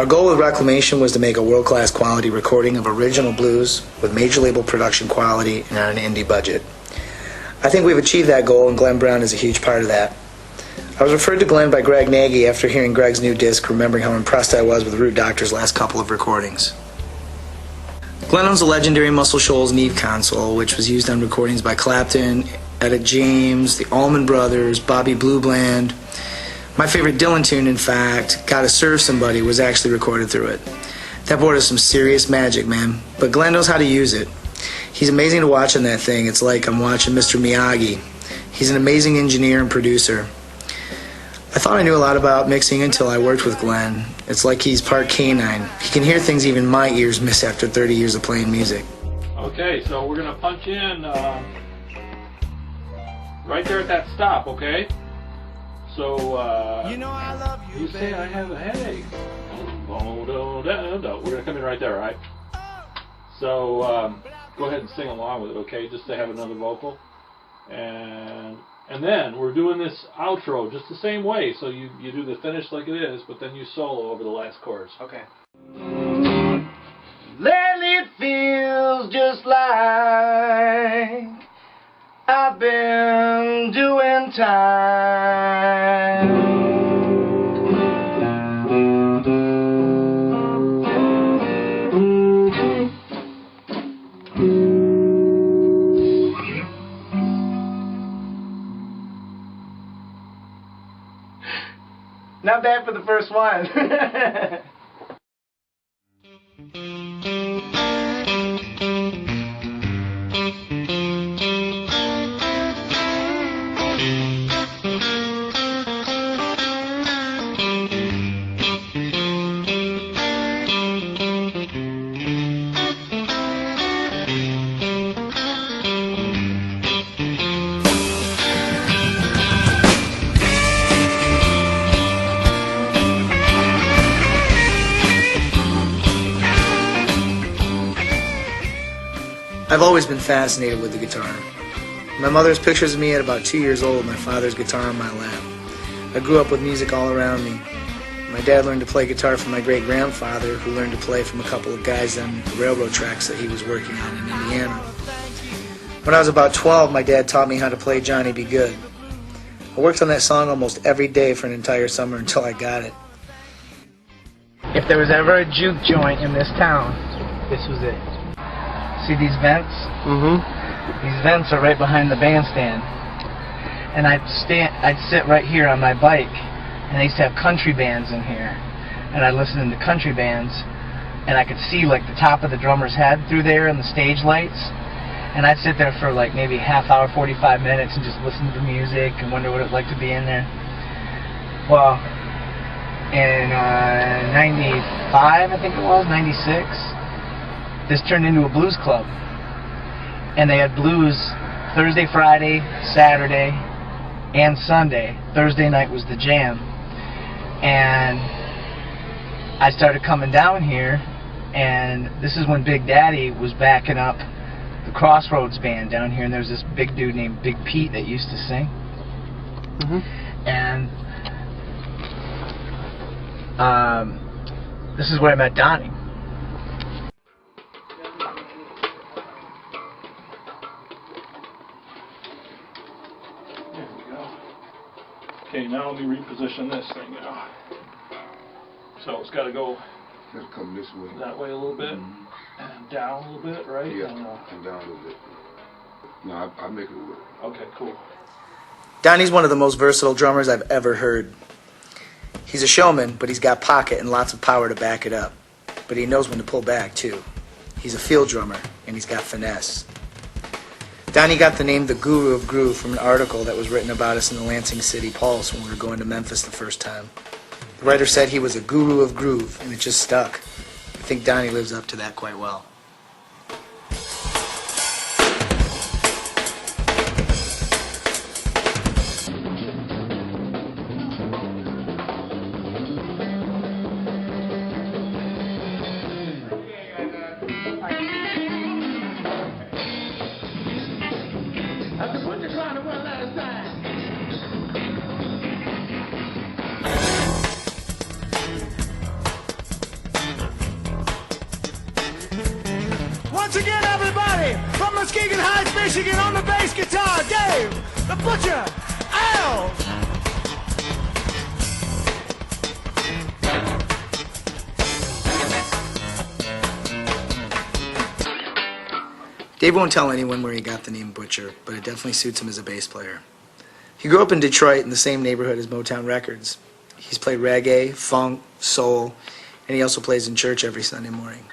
Our goal with Reclamation was to make a world-class quality recording of original blues with major label production quality and on an indie budget. I think we've achieved that goal, and Glenn Brown is a huge part of that. I was referred to Glenn by Greg Nagy after hearing Greg's new disc, remembering how impressed I was with Root Doctor's last couple of recordings. Glenn owns the legendary Muscle Shoals Neve console, which was used on recordings by Clapton, Etta James, the Allman Brothers, Bobby Blue Bland. My favorite Dylan tune, in fact, Gotta Serve Somebody, was actually recorded through it. That board is some serious magic, man. But Glenn knows how to use it. He's amazing to watch on that thing. It's like I'm watching Mr. Miyagi. He's an amazing engineer and producer. I thought I knew a lot about mixing until I worked with Glenn. It's like he's part canine. He can hear things even my ears miss after 30 years of playing music. Okay, so we're going to punch in right there at that stop, okay? So, you say I have a headache. We're going to come in right there, right? So, go ahead and sing along with it, okay? Just to have another vocal. And then we're doing this outro just the same way. So you do the finish like it is, but then you solo over the last chorus. Okay. Lately it feels just like I've been doing time. Not bad for the first one. I've always been fascinated with the guitar. My mother's pictures of me at about 2 years old, my father's guitar on my lap. I grew up with music all around me. My dad learned to play guitar from my great-grandfather, who learned to play from a couple of guys on the railroad tracks that he was working on in Indiana. When I was about 12, my dad taught me how to play Johnny Be Good. I worked on that song almost every day for an entire summer until I got it. If there was ever a juke joint in this town, this was it. See these vents? Mm-hmm. These vents are right behind the bandstand. And I'd sit right here on my bike, and they used to have country bands in here. And I'd listen to country bands, and I could see like the top of the drummer's head through there and the stage lights. And I'd sit there for like maybe half hour, 45 minutes, and just listen to the music and wonder what it was like to be in there. Well, in 95, I think it was, 96, this turned into a blues club. And they had blues Thursday, Friday, Saturday, and Sunday. Thursday night was the jam. And I started coming down here, and this is when Big Daddy was backing up the Crossroads band down here, and there's this big dude named Big Pete that used to sing. And this is where I met Donnie. There we go. Okay, now let me reposition this thing now. So it's got to go Let's come this way. that way a little bit, and down a little bit, right? Yeah, And, and down a little bit. No, I make it work. okay, cool. Donnie's one of the most versatile drummers I've ever heard. He's a showman, but he's got pocket and lots of power to back it up. But he knows when to pull back, too. He's a field drummer, and he's got finesse. Donnie got the name The Guru of Groove from an article that was written about us in the Lansing City Pulse when we were going to Memphis the first time. The writer said he was a guru of groove, and it just stuck. I think Donnie lives up to that quite well. Muskegon Heights, Michigan on the bass guitar, Dave, the Butcher, Al. Dave won't tell anyone where he got the name Butcher, but it definitely suits him as a bass player. He grew up in Detroit in the same neighborhood as Motown Records. He's played reggae, funk, soul, and he also plays in church every Sunday morning.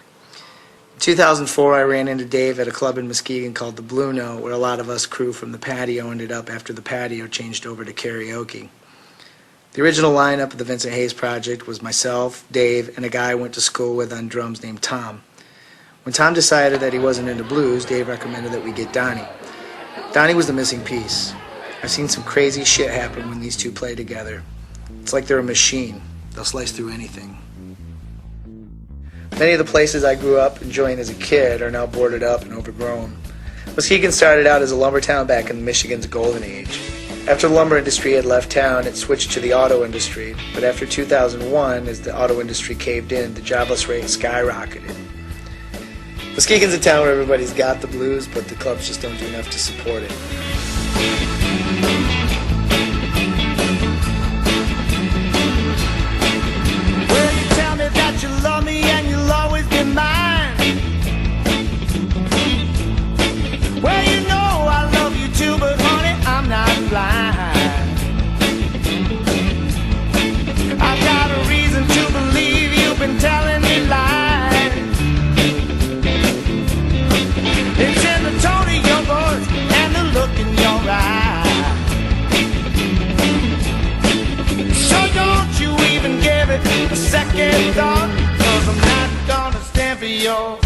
In 2004, I ran into Dave at a club in Muskegon called the Blue Note, where a lot of us crew from the patio ended up after the patio changed over to karaoke. The original lineup of the Vincent Hayes Project was myself, Dave, and a guy I went to school with on drums named Tom. When Tom decided that he wasn't into blues, Dave recommended that we get Donnie. Donnie was the missing piece. I've seen some crazy shit happen when these two play together. It's like they're a machine. They'll slice through anything. Many of the places I grew up enjoying as a kid are now boarded up and overgrown. Muskegon started out as a lumber town back in Michigan's golden age. After the lumber industry had left town, it switched to the auto industry. But after 2001, as the auto industry caved in, the jobless rate skyrocketed. Muskegon's a town where everybody's got the blues, but the clubs just don't do enough to support it. Well, you tell me that you love me and you'll always be mine. Well, you know I love you too, but honey, I'm not blind. I've got a reason to believe you've been telling me lies. It's in the tone of your voice and the look in your eyes. So don't you even give it a second thought, 'cause I'm not gonna stand for your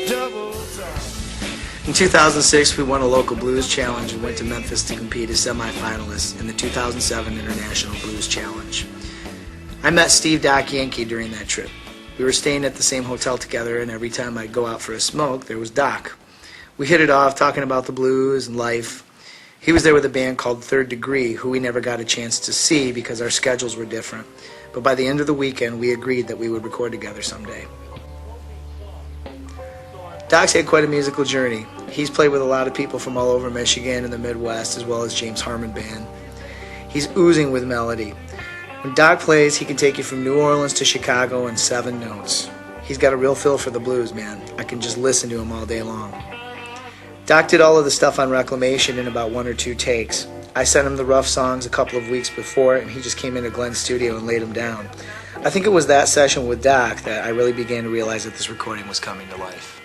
double talk. In 2006, we won a local blues challenge and went to Memphis to compete as semi-finalists in the 2007 International Blues Challenge. I met Steve Doc Yankee during that trip. We were staying at the same hotel together, and every time I'd go out for a smoke, there was Doc. We hit it off, talking about the blues and life. He was there with a band called Third Degree, who we never got a chance to see because our schedules were different. But by the end of the weekend, we agreed that we would record together someday. Doc's had quite a musical journey. He's played with a lot of people from all over Michigan and the Midwest, as well as James Harmon Band. He's oozing with melody. When Doc plays, he can take you from New Orleans to Chicago in 7 notes. He's got a real feel for the blues, man. I can just listen to him all day long. Doc did all of the stuff on Reclamation in about 1 or 2 takes. I sent him the rough songs a couple of weeks before, and he just came into Glenn's studio and laid them down. I think it was that session with Doc that I really began to realize that this recording was coming to life.